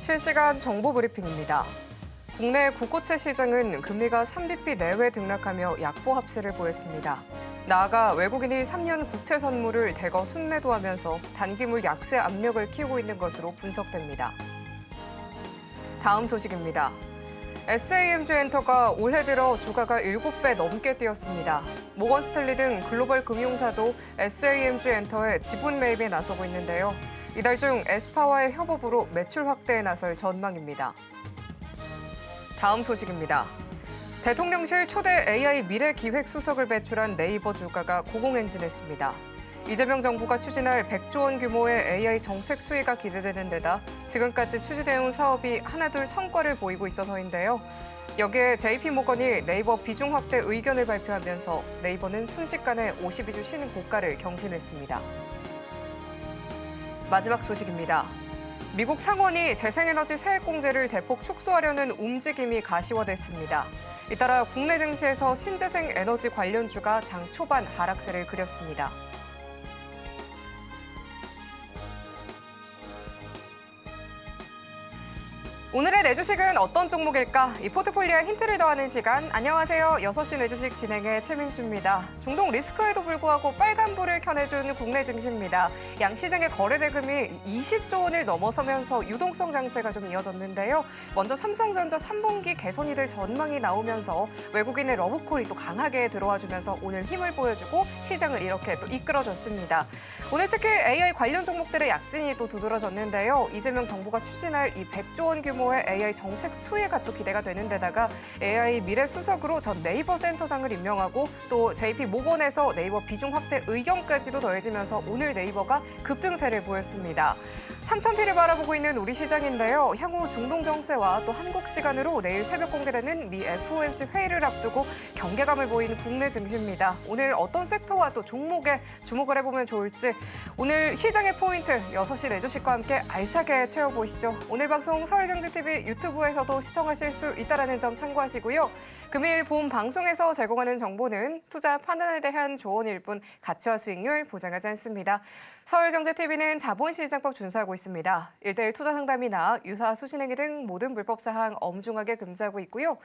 실시간 정보 브리핑입니다. 국내 국고채 시장은 금리가 3bp 내외 등락하며 약보 합세를 보였습니다. 나아가 외국인이 3년 국채 선물을 대거 순매도하면서 단기물 약세 압력을 키우고 있는 것으로 분석됩니다. 다음 소식입니다. SAMG엔터가 올해 들어 주가가 7배 넘게 뛰었습니다. 모건스탠리 등 글로벌 금융사도 SAMG엔터의 지분 매입에 나서고 있는데요. 이달 중 에스파와의 협업으로 매출 확대에 나설 전망입니다. 다음 소식입니다. 대통령실 초대 AI 미래기획수석을 배출한 네이버 주가가 고공행진했습니다. 이재명 정부가 추진할 100조 원 규모의 AI 정책 수혜가 기대되는 데다 지금까지 추진해온 사업이 하나둘 성과를 보이고 있어서인데요. 여기에 JP모건이 네이버 비중 확대 의견을 발표하면서 네이버는 순식간에 52주 신은 고가를 경신했습니다. 마지막 소식입니다. 미국 상원이 재생에너지 세액공제를 대폭 축소하려는 움직임이 가시화됐습니다. 잇따라 국내 증시에서 신재생 에너지 관련주가 장 초반 하락세를 그렸습니다. 오늘의 내주식은 어떤 종목일까? 이 포트폴리오에 힌트를 더하는 시간. 안녕하세요. 6시 내주식 진행의 최민주입니다. 중동 리스크에도 불구하고 빨간불을 켜내준 국내 증시입니다. 양시장의 거래 대금이 20조 원을 넘어서면서 유동성 장세가 좀 이어졌는데요. 먼저 삼성전자 3분기 개선이 될 전망이 나오면서 외국인의 러브콜이 또 강하게 들어와주면서 오늘 힘을 보여주고 시장을 이렇게 또 이끌어줬습니다. 오늘 특히 AI 관련 종목들의 약진이 또 두드러졌는데요. 이재명 정부가 추진할 이 100조 원 규모 AI 정책 수혜가 또 기대가 되는 데다가 AI 미래 수석으로 전 네이버 센터장을 임명하고 또 JP모건에서 네이버 비중 확대 의견까지도 더해지면서 오늘 네이버가 급등세를 보였습니다. 3,000피를 바라보고 있는 우리 시장인데요. 향후 중동 정세와 또 한국 시간으로 내일 새벽 공개되는 미 FOMC 회의를 앞두고 경계감을 보이는 국내 증시입니다. 오늘 어떤 섹터와 또 종목에 주목을 해보면 좋을지 오늘 시장의 포인트 6시 내주식과 함께 알차게 채워보시죠. 오늘 방송 서울경제TV 유튜브에서도 시청하실 수 있다는 점 참고하시고요. 금일 본 방송에서 제공하는 정보는 투자 판단에 대한 조언일 뿐 가치와 수익률 보장하지 않습니다. 서울경제TV는 자본시장법 준수하고 있습니다. 1:1 투자 상담이나 유사 수신행위 등 모든 불법 사항 엄중하게 금지하고 있고요.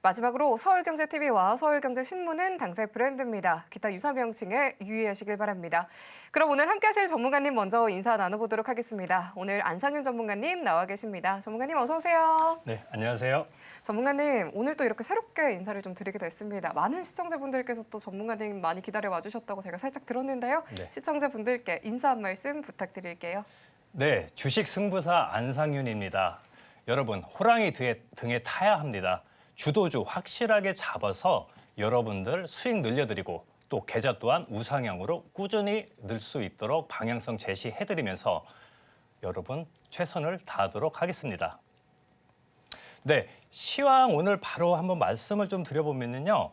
마지막으로 서울경제TV와 서울경제신문은 당사의 브랜드입니다. 기타 유사 명칭에 유의하시길 바랍니다. 그럼 오늘 함께하실 전문가님 먼저 인사 나눠보도록 하겠습니다. 오늘 안상윤 전문가님 나와 계십니다. 전문가님 어서 오세요. 네, 안녕하세요. 전문가님, 오늘 또 이렇게 새롭게 인사를 좀 드리게 됐습니다. 많은 시청자분들께서 또 전문가님 많이 기다려 와주셨다고 제가 살짝 들었는데요. 네. 시청자분들께 인사 한 말씀 부탁드릴게요. 네, 주식 승부사 안상윤입니다. 여러분, 호랑이 등에 타야 합니다. 주도주 확실하게 잡아서 여러분들 수익 늘려드리고 또 계좌 또한 우상향으로 꾸준히 늘 수 있도록 방향성 제시해드리면서 여러분 최선을 다하도록 하겠습니다. 네, 시황 오늘 바로 한번 말씀을 좀 드려보면요.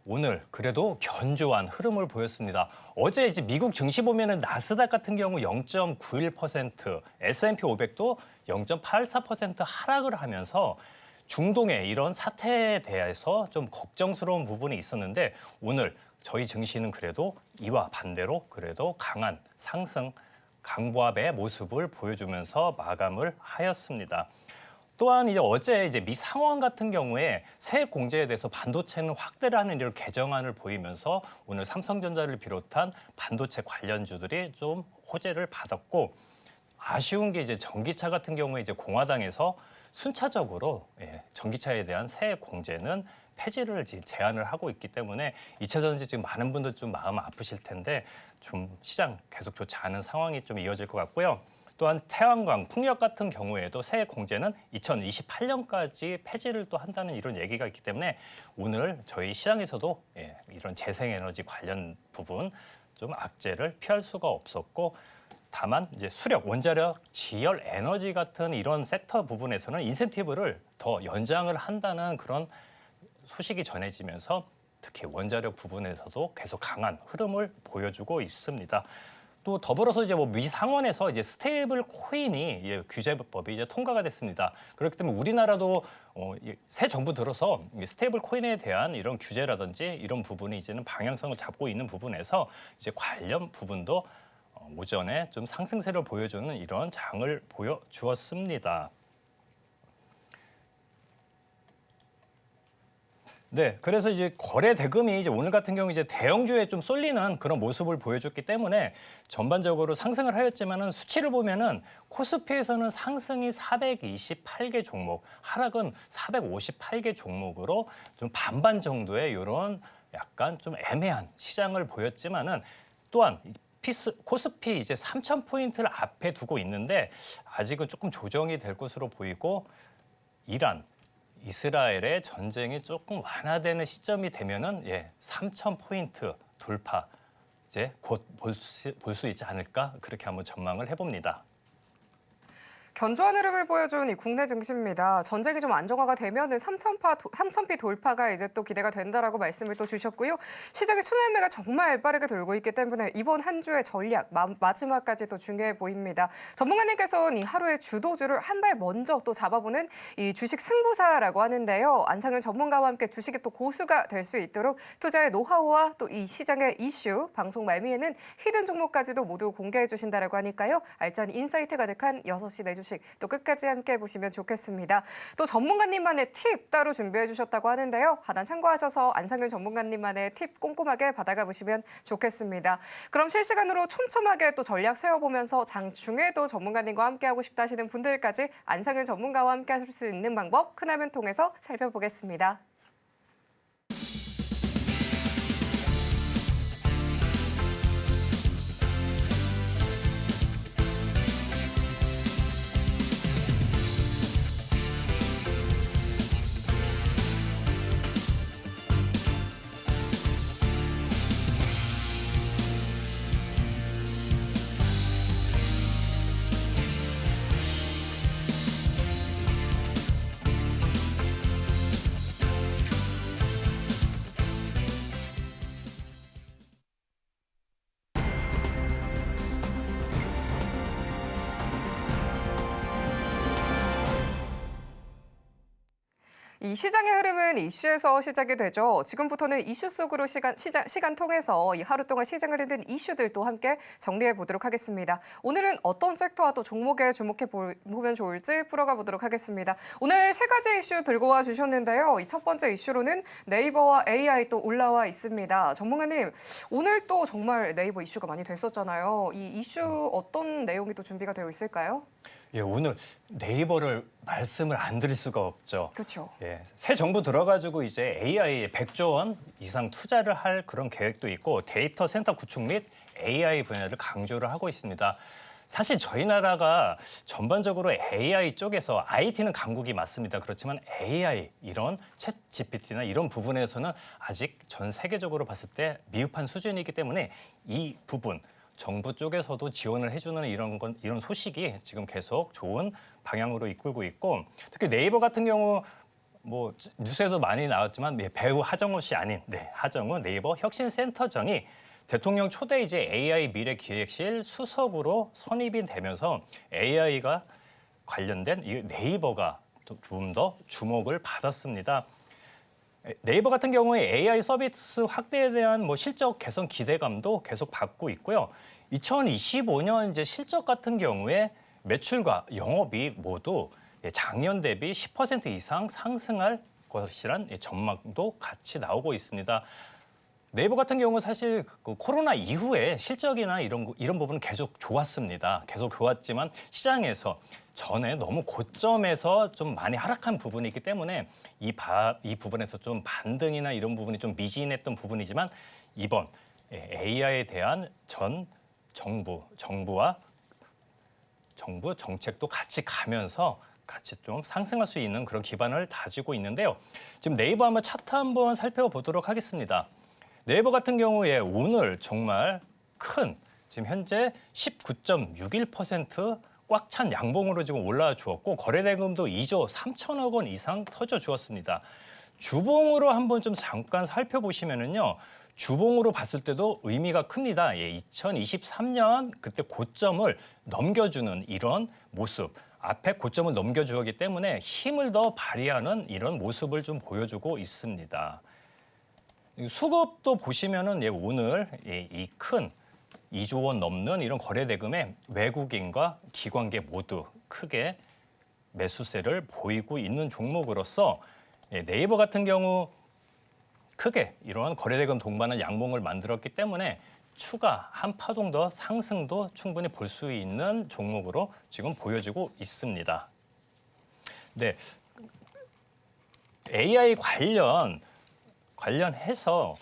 오늘 그래도 견조한 흐름을 보였습니다. 어제 이제 미국 증시 보면은 나스닥 같은 경우 0.91%, S&P 500도 0.84% 하락을 하면서 중동의 이런 사태에 대해서 좀 걱정스러운 부분이 있었는데 오늘 저희 증시는 그래도 이와 반대로 그래도 강한 상승, 강보합의 모습을 보여주면서 마감을 하였습니다. 또한 이제 어제 이제 미 상원 같은 경우에 세액 공제에 대해서 반도체는 확대를 하는 이런 개정안을 보이면서 오늘 삼성전자를 비롯한 반도체 관련주들이 좀 호재를 받았고 아쉬운 게 이제 전기차 같은 경우에 이제 공화당에서 순차적으로 전기차에 대한 세액 공제는 폐지를 제안을 하고 있기 때문에 2차 전지 지금 많은 분들 좀 마음 아프실 텐데 좀 시장 계속 좋지 않은 상황이 좀 이어질 것 같고요. 또한 태양광, 풍력 같은 경우에도 세액 공제는 2028년까지 폐지를 또 한다는 이런 얘기가 있기 때문에 오늘 저희 시장에서도 이런 재생에너지 관련 부분 좀 악재를 피할 수가 없었고 다만 이제 수력, 원자력, 지열 에너지 같은 이런 섹터 부분에서는 인센티브를 더 연장을 한다는 그런 소식이 전해지면서 특히 원자력 부분에서도 계속 강한 흐름을 보여주고 있습니다. 또 더불어서 이제 뭐 미 상원에서 이제 스테이블 코인이 규제법이 이제 통과가 됐습니다. 그렇기 때문에 우리나라도 새 정부 들어서 스테이블 코인에 대한 이런 규제라든지 이런 부분이 이제는 방향성을 잡고 있는 부분에서 이제 관련 부분도 오전에 좀 상승세를 보여주는 이런 장을 보여주었습니다. 네, 그래서 이제 거래 대금이 이제 오늘 같은 경우 이제 대형주에 좀 쏠리는 그런 모습을 보여줬기 때문에 전반적으로 상승을 하였지만은 수치를 보면은 코스피에서는 상승이 428개 종목, 하락은 458개 종목으로 좀 반반 정도의 이런 약간 좀 애매한 시장을 보였지만은 또한 코스피 이제 3,000포인트를 앞에 두고 있는데 아직은 조금 조정이 될 것으로 보이고 이스라엘의 전쟁이 조금 완화되는 시점이 되면은 3,000포인트 돌파 이제 곧 볼 수 있지 않을까 그렇게 한번 전망을 해봅니다. 견조한 흐름을 보여준 이 국내 증시입니다. 전쟁이 좀 안정화가 되면은 3,000피 돌파가 이제 또 기대가 된다라고 말씀을 또 주셨고요. 시장의 순환매가 정말 빠르게 돌고 있기 때문에 이번 한 주의 전략 마지막까지 또 중요해 보입니다. 전문가님께서는 이 하루의 주도주를 한 발 먼저 또 잡아보는 이 주식 승부사라고 하는데요. 안상현 전문가와 함께 주식의 또 고수가 될 수 있도록 투자의 노하우와 또 이 시장의 이슈, 방송 말미에는 히든 종목까지도 모두 공개해 주신다라고 하니까요. 알찬 인사이트 가득한 6시 내 주식 또 끝까지 함께 보시면 좋겠습니다. 또 전문가님만의 팁 따로 준비해 주셨다고 하는데요. 하단 참고하셔서 안상현 전문가님만의 팁 꼼꼼하게 받아가 보시면 좋겠습니다. 그럼 실시간으로 촘촘하게 또 전략 세워보면서 장중에도 전문가님과 함께하고 싶다 하시는 분들까지 안상현 전문가와 함께 하실 수 있는 방법 큰 화면 통해서 살펴보겠습니다. 이 시장의 흐름은 이슈에서 시작이 되죠. 지금부터는 이슈 속으로 시간 통해서 이 하루 동안 시장을 흔든 이슈들도 함께 정리해 보도록 하겠습니다. 오늘은 어떤 섹터와 또 종목에 주목해 보면 좋을지 풀어가 보도록 하겠습니다. 오늘 세 가지 이슈 들고 와 주셨는데요. 이 첫 번째 이슈로는 네이버와 AI 또 올라와 있습니다. 전문가님, 오늘 또 정말 네이버 이슈가 많이 됐었잖아요. 이 이슈 어떤 내용이 또 준비가 되어 있을까요? 예, 오늘 네이버를 말씀을 안 드릴 수가 없죠. 그렇죠. 예, 새 정부 들어가지고 이제 AI에 100조 원 이상 투자를 할 그런 계획도 있고 데이터 센터 구축 및 AI 분야를 강조를 하고 있습니다. 사실 저희 나라가 전반적으로 AI 쪽에서 IT는 강국이 맞습니다. 그렇지만 AI 이런 챗 GPT나 이런 부분에서는 아직 전 세계적으로 봤을 때 미흡한 수준이기 때문에 이 부분 정부 쪽에서도 지원을 해주는 이런 소식이 지금 계속 좋은 방향으로 이끌고 있고 특히 네이버 같은 경우 뭐 뉴스에도 많이 나왔지만 배우 하정우 씨 아닌 하정우 네이버 혁신센터장이 대통령 초대 이제 AI 미래기획실 수석으로 선임이 되면서 AI가 관련된 이 네이버가 좀 더 주목을 받았습니다. 네이버 같은 경우에 AI 서비스 확대에 대한 뭐 실적 개선 기대감도 계속 받고 있고요. 2025년 이제 실적 같은 경우에 매출과 영업이익 모두 작년 대비 10% 이상 상승할 것이란 전망도 같이 나오고 있습니다. 네이버 같은 경우 사실 그 코로나 이후에 실적이나 이런 부분은 계속 좋았습니다. 계속 좋았지만 시장에서 전에 너무 고점에서 좀 많이 하락한 부분이 있기 때문에 이 부분에서 좀 반등이나 이런 부분이 좀 미진했던 부분이지만 이번 AI에 대한 정부 정책도 같이 가면서 같이 좀 상승할 수 있는 그런 기반을 다지고 있는데요. 지금 네이버 한번 차트 한번 살펴보도록 하겠습니다. 네이버 같은 경우에 오늘 정말 큰 지금 현재 19.61% 꽉 찬 양봉으로 지금 올라와 주었고 거래대금도 2조 3천억 원 이상 터져 주었습니다. 주봉으로 한번 좀 잠깐 살펴보시면은요. 주봉으로 봤을 때도 의미가 큽니다. 2023년 그때 고점을 넘겨주는 이런 모습. 앞에 고점을 넘겨주었기 때문에 힘을 더 발휘하는 이런 모습을 좀 보여주고 있습니다. 수급도 보시면은 오늘 이 큰 2조 원 넘는 이런 거래 대금에 외국인과 기관계 모두 크게 매수세를 보이고 있는 종목으로서 네이버 같은 경우 크게 이러한 거래대금 동반한 양봉을 만들었기 때문에 추가 한 파동 더 상승도 충분히 볼 수 있는 종목으로 지금 보여지고 있습니다. 네, AI 관련해서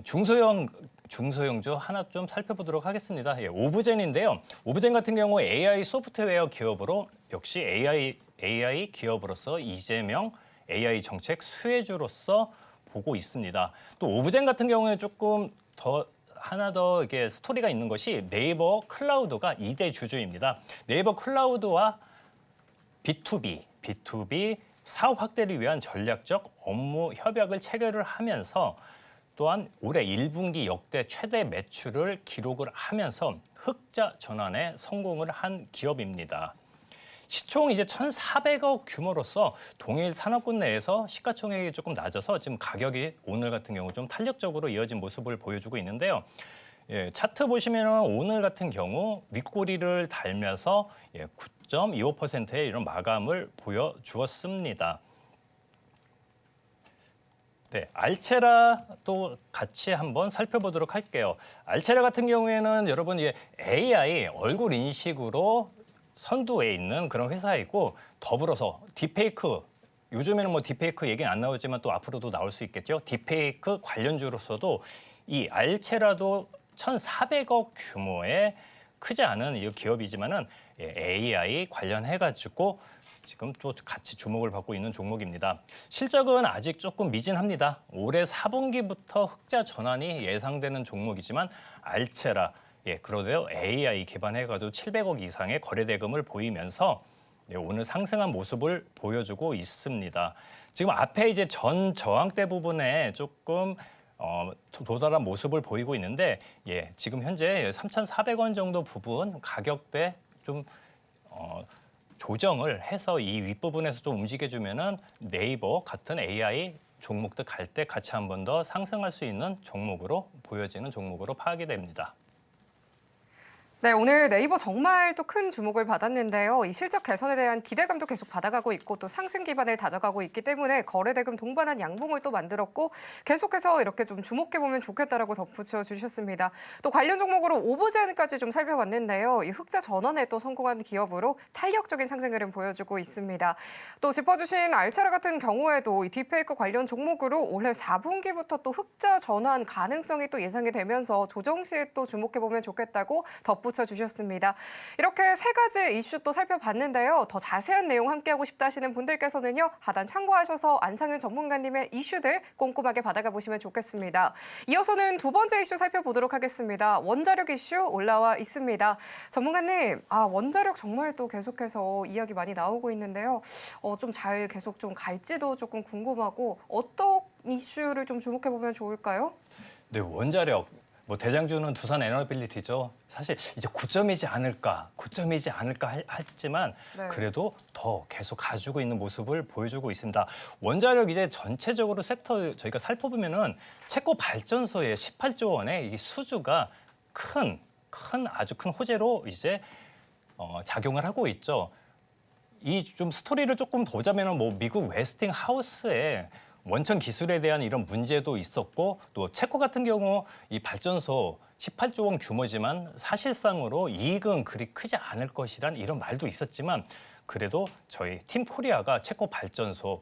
중소형주 하나 좀 살펴보도록 하겠습니다. 예, 오브젠인데요. 오브젠 같은 경우 AI 소프트웨어 기업으로 역시 AI 기업으로서 이재명 AI 정책 수혜주로서 보고 있습니다. 또 오브젠 같은 경우에 조금 하나 더 이게 스토리가 있는 것이 네이버 클라우드가 2대 주주입니다. 네이버 클라우드와 B2B 사업 확대를 위한 전략적 업무 협약을 체결을 하면서 또한 올해 1분기 역대 최대 매출을 기록을 하면서 흑자 전환에 성공을 한 기업입니다. 시총 이제 1,400억 규모로서 동일 산업군 내에서 시가총액이 조금 낮아서 지금 가격이 오늘 같은 경우 좀 탄력적으로 이어진 모습을 보여주고 있는데요. 예, 차트 보시면 오늘 같은 경우 윗꼬리를 달면서 9.25%의 이런 마감을 보여주었습니다. 네, 알체라 또 같이 한번 살펴보도록 할게요. 알체라 같은 경우에는 여러분 AI 얼굴 인식으로 선두에 있는 그런 회사이고 더불어서 딥페이크 요즘에는 뭐 딥페이크 얘기는 안 나오지만 또 앞으로도 나올 수 있겠죠. 딥페이크 관련주로서도 이 알체라도 1,400억 규모의 크지 않은 이 기업이지만은 AI 관련해가지고 지금 또 같이 주목을 받고 있는 종목입니다. 실적은 아직 조금 미진합니다. 올해 4분기부터 흑자 전환이 예상되는 종목이지만 알체라 그러대요 AI 기반해가지고 700억 이상의 거래대금을 보이면서 오늘 상승한 모습을 보여주고 있습니다. 지금 앞에 이제 전 저항대 부분에 조금 도달한 모습을 보이고 있는데 지금 현재 3,400원 정도 부분 가격대 좀 조정을 해서 이 윗부분에서 좀 움직여주면은 네이버 같은 AI 종목들 갈 때 같이 한 번 더 상승할 수 있는 종목으로 보여지는 종목으로 파악이 됩니다. 네, 오늘 네이버 정말 또 큰 주목을 받았는데요. 이 실적 개선에 대한 기대감도 계속 받아가고 있고 또 상승 기반을 다져가고 있기 때문에 거래대금 동반한 양봉을 또 만들었고 계속해서 이렇게 좀 주목해보면 좋겠다라고 덧붙여 주셨습니다. 또 관련 종목으로 오브젠까지 좀 살펴봤는데요. 이 흑자 전환에 또 성공한 기업으로 탄력적인 상승 흐름 보여주고 있습니다. 또 짚어주신 알체라 같은 경우에도 이 딥페이크 관련 종목으로 올해 4분기부터 또 흑자 전환 가능성이 또 예상이 되면서 조정 시에 또 주목해보면 좋겠다고 덧붙여 주셨습니다. 이렇게 세 가지 이슈 또 살펴봤는데요. 더 자세한 내용 함께하고 싶다 하시는 분들께서는요. 하단 참고하셔서 안상윤 전문가님의 이슈들 꼼꼼하게 받아가 보시면 좋겠습니다. 이어서는 두 번째 이슈 살펴보도록 하겠습니다. 원자력 이슈 올라와 있습니다. 전문가님, 원자력 정말 또 계속해서 이야기 많이 나오고 있는데요. 좀 잘 계속 좀 갈지도 조금 궁금하고 어떤 이슈를 좀 주목해보면 좋을까요? 네, 원자력. 뭐 대장주는 두산 에너빌리티죠. 사실 이제 고점이지 않을까 했지만 네. 그래도 더 계속 가지고 있는 모습을 보여주고 있습니다. 원자력 이제 전체적으로 섹터 저희가 살펴보면은 체코 발전소의 18조 원의 이 수주가 아주 큰 호재로 이제 작용을 하고 있죠. 이 좀 스토리를 조금 보자면은 뭐 미국 웨스팅하우스의 원천 기술에 대한 이런 문제도 있었고 또 체코 같은 경우 이 발전소 18조 원 규모지만 사실상으로 이익은 그리 크지 않을 것이란 이런 말도 있었지만 그래도 저희 팀 코리아가 체코 발전소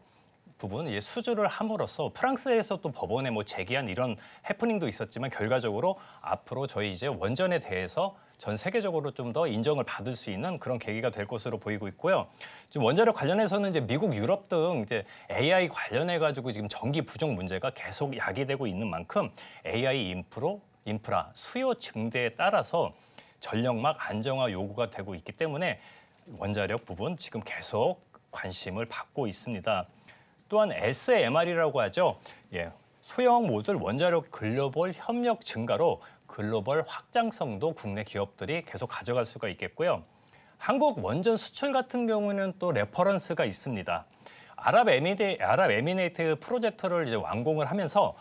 부분 이제 수주를 함으로써 프랑스에서 또 법원에 뭐 제기한 이런 해프닝도 있었지만 결과적으로 앞으로 저희 이제 원전에 대해서 전 세계적으로 좀 더 인정을 받을 수 있는 그런 계기가 될 것으로 보이고 있고요. 지금 원자력 관련해서는 이제 미국, 유럽 등 이제 AI 관련해 가지고 지금 전기 부족 문제가 계속 야기되고 있는 만큼 AI 인프라 수요 증대에 따라서 전력막 안정화 요구가 되고 있기 때문에 원자력 부분 지금 계속 관심을 받고 있습니다. 또한 SMR이라고 하죠. 소형 모듈 원자력 글로벌 협력 증가로 글로벌 확장성도 국내 기업들이 계속 가져갈 수가 있겠고요. 한국 원전 수출 같은 경우는 또 레퍼런스가 있습니다. 아랍에미레이트 프로젝트를 이제 완공을 하면서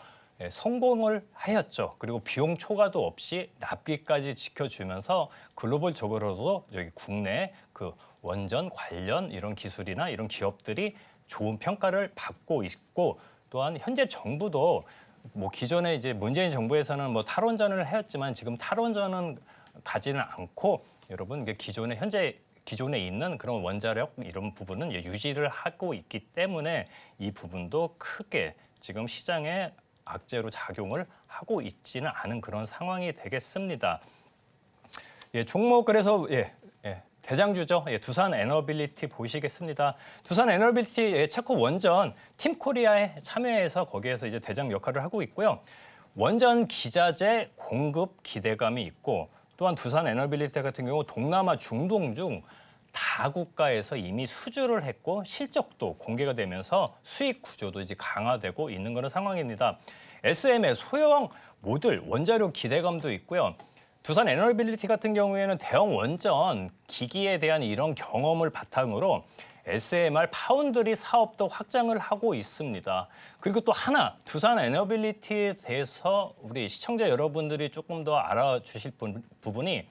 성공을 하였죠. 그리고 비용 초과도 없이 납기까지 지켜주면서 글로벌적으로도 여기 국내 그 원전 관련 이런 기술이나 이런 기업들이 좋은 평가를 받고 있고 또한 현재 정부도 뭐 기존에 이제 문재인 정부에서는 뭐 탈원전을 해왔지만 지금 탈원전은 가지는 않고 여러분 이게 기존에 있는 그런 원자력 이런 부분은 유지를 하고 있기 때문에 이 부분도 크게 지금 시장에 악재로 작용을 하고 있지는 않은 그런 상황이 되겠습니다. 종목 그래서 대장주죠. 두산 에너빌리티 보시겠습니다. 두산 에너빌리티 체코 원전 팀코리아에 참여해서 거기에서 이제 대장 역할을 하고 있고요. 원전 기자재 공급 기대감이 있고 또한 두산 에너빌리티 같은 경우 동남아 중동 중 다국가에서 이미 수주를 했고 실적도 공개가 되면서 수익 구조도 이제 강화되고 있는 그런 상황입니다. SM의 소형 모듈 원자력 기대감도 있고요. 두산 에너빌리티 같은 경우에는 대형 원전 기기에 대한 이런 경험을 바탕으로 SMR 파운드리 사업도 확장을 하고 있습니다. 그리고 또 하나 두산 에너빌리티에 대해서 우리 시청자 여러분들이 조금 더 알아주실 부분이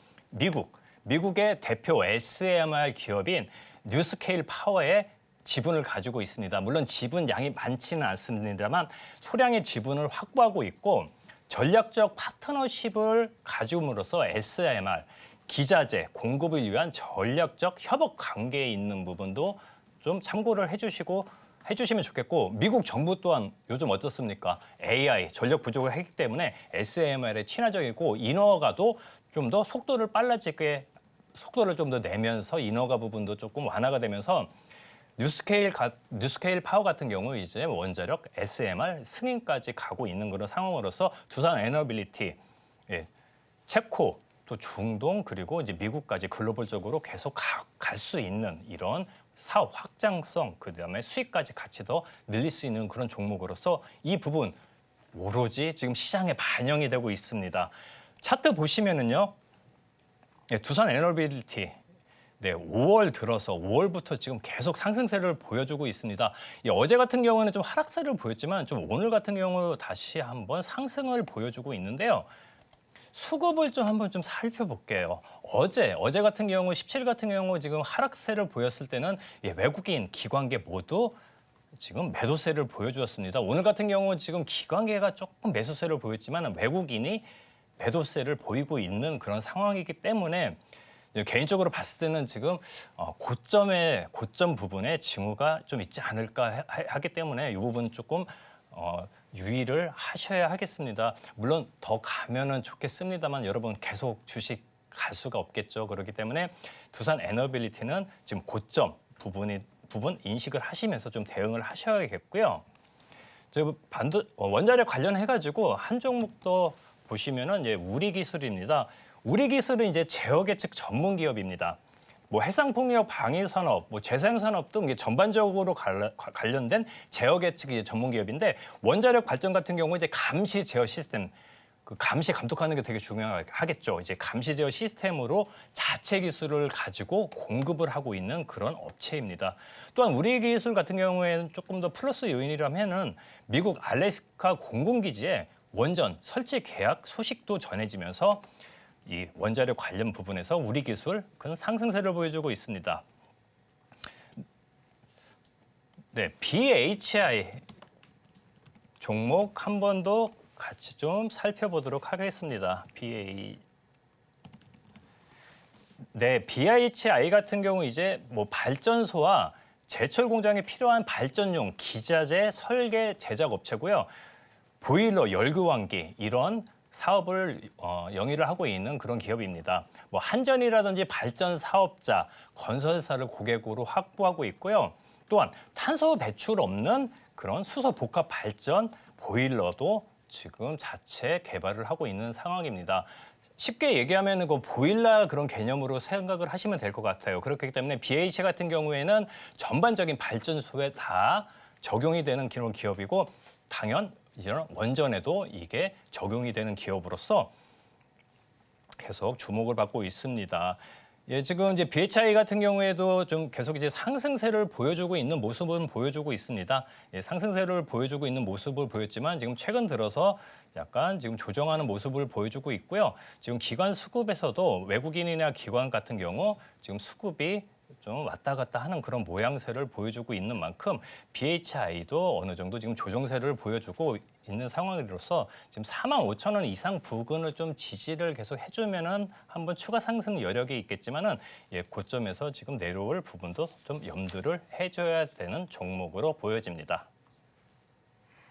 미국의 대표 SMR 기업인 뉴스케일 파워의 지분을 가지고 있습니다. 물론 지분 양이 많지는 않습니다만 소량의 지분을 확보하고 있고 전략적 파트너십을 가짐으로써 SMR 기자재 공급을 위한 전략적 협업 관계에 있는 부분도 좀 참고를 해주시면 좋겠고 미국 정부 또한 요즘 어떻습니까? AI 전력 부족을 했기 때문에 SMR에 친화적이고 인허가도 좀 더 속도를 좀 더 내면서 인허가 부분도 조금 완화가 되면서 뉴스케일 파워 같은 경우 이제 원자력 SMR 승인까지 가고 있는 그런 상황으로서 두산 에너빌리티, 체코 또 중동 그리고 이제 미국까지 글로벌적으로 계속 갈 수 있는 이런 사업 확장성 그다음에 수익까지 같이 더 늘릴 수 있는 그런 종목으로서 이 부분 오로지 지금 시장에 반영이 되고 있습니다. 차트 보시면은요, 두산 에너빌리티 5월 들어서 5월부터 지금 계속 상승세를 보여주고 있습니다. 어제 같은 경우는 좀 하락세를 보였지만 좀 오늘 같은 경우 다시 한번 상승을 보여주고 있는데요. 수급을 좀 한번 좀 살펴볼게요. 어제 같은 경우 17일 같은 경우 지금 하락세를 보였을 때는 외국인 기관계 모두 지금 매도세를 보여주었습니다. 오늘 같은 경우 지금 기관계가 조금 매수세를 보였지만 외국인이 매도세를 보이고 있는 그런 상황이기 때문에 개인적으로 봤을 때는 지금 고점 부분에 징후가 좀 있지 않을까 하기 때문에 이 부분 조금 유의를 하셔야 하겠습니다. 물론 더 가면은 좋겠습니다만 여러분 계속 주식 갈 수가 없겠죠. 그렇기 때문에 두산 에너빌리티는 지금 고점 부분 인식을 하시면서 좀 대응을 하셔야겠고요. 원자력 관련해가지고 한 종목 더 보시면은 이제 우리기술입니다. 우리기술은 이제 제어 계측 전문 기업입니다. 뭐 해상폭력 방위 산업, 뭐 재생 산업 등 전반적으로 관련된 제어 계측 전문 기업인데 원자력 발전 같은 경우 이제 감시 제어 시스템, 그 감시 감독하는 게 되게 중요하겠죠. 이제 감시 제어 시스템으로 자체 기술을 가지고 공급을 하고 있는 그런 업체입니다. 또한 우리기술 같은 경우에는 조금 더 플러스 요인이라면은 미국 알래스카 공군기지에 원전 설치 계약 소식도 전해지면서 이 원자력 관련 부분에서 우리기술 큰 상승세를 보여주고 있습니다. BHI 종목 한 번 더 같이 좀 살펴보도록 하겠습니다. BHI 같은 경우 이제 뭐 발전소와 제철 공장에 필요한 발전용 기자재 설계 제작 업체고요. 보일러, 열교환기 이런 사업을 영위를 하고 있는 그런 기업입니다. 뭐 한전이라든지 발전 사업자, 건설사를 고객으로 확보하고 있고요. 또한 탄소 배출 없는 그런 수소 복합 발전 보일러도 지금 자체 개발을 하고 있는 상황입니다. 쉽게 얘기하면 그 보일러 그런 개념으로 생각을 하시면 될 것 같아요. 그렇기 때문에 BH 같은 경우에는 전반적인 발전소에 다 적용이 되는 그런 기업이고 당연 이런 원전에도 이게 적용이 되는 기업으로서 계속 주목을 받고 있습니다. 지금 이제 BHI 같은 경우에도 좀 계속 이제 상승세를 보여주고 있는 모습은 보여주고 있습니다. 상승세를 보여주고 있는 모습을 보였지만 지금 최근 들어서 약간 지금 조정하는 모습을 보여주고 있고요. 지금 기관 수급에서도 외국인이나 기관 같은 경우 지금 수급이 좀 왔다 갔다 하는 그런 모양새를 보여주고 있는 만큼 BHI도 어느 정도 지금 조정세를 보여주고 있는 상황으로서 지금 45,000원 이상 부근을 좀 지지를 계속 해주면은 한번 추가 상승 여력이 있겠지만은 고점에서 지금 내려올 부분도 좀 염두를 해줘야 되는 종목으로 보여집니다.